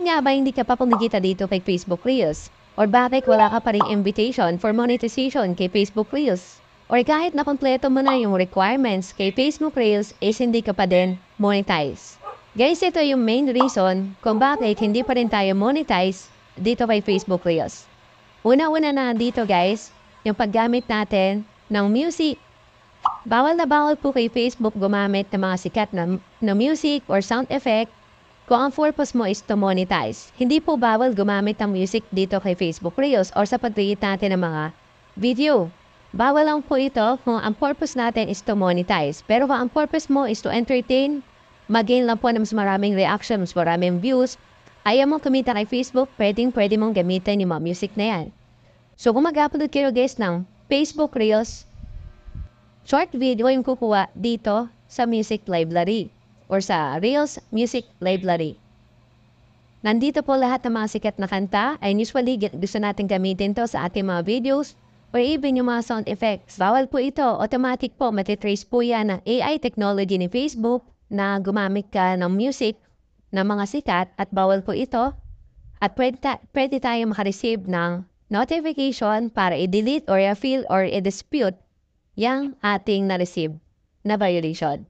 nga ba hindi ka pa pumikita dito kay Facebook Reels? Or bakit wala ka pa ring invitation for monetization kay Facebook Reels? Or kahit na kompleto mo na yung requirements kay Facebook Reels is hindi ka pa din monetize. Guys, ito yung main reason kung bakit hindi pa rin tayo monetize dito kay Facebook Reels. Una-una na dito guys, yung paggamit natin ng music. Bawal na bawal po kay Facebook gumamit ng mga sikat na music or sound effect kung ang purpose mo is to monetize. Hindi po bawal gumamit ng music dito kay Facebook Reels or sa pag-create natin ng mga video. Bawal lang po ito kung ang purpose natin is to monetize. Pero kung ang purpose mo is to entertain, mag-gain lang po ng mas maraming reactions, maraming views, ayaw mo kumita kay Facebook, pwede mong gamitin yung mga music na yan. So kung mag-upload kayo guys ng Facebook Reels, short video yung kukuha dito sa music library or sa Reels Music Library. Nandito po lahat ng mga sikat na kanta and usually gusto natin gamitin to sa ating mga videos or even yung mga sound effects. Bawal po ito. Automatic po matitrace po yan ng AI technology ni Facebook na gumamit ka ng music ng mga sikat at bawal po ito. At pwede tayo makareceive ng notification para i-delete or i-fill or i-dispute yung ating na-receive na violation.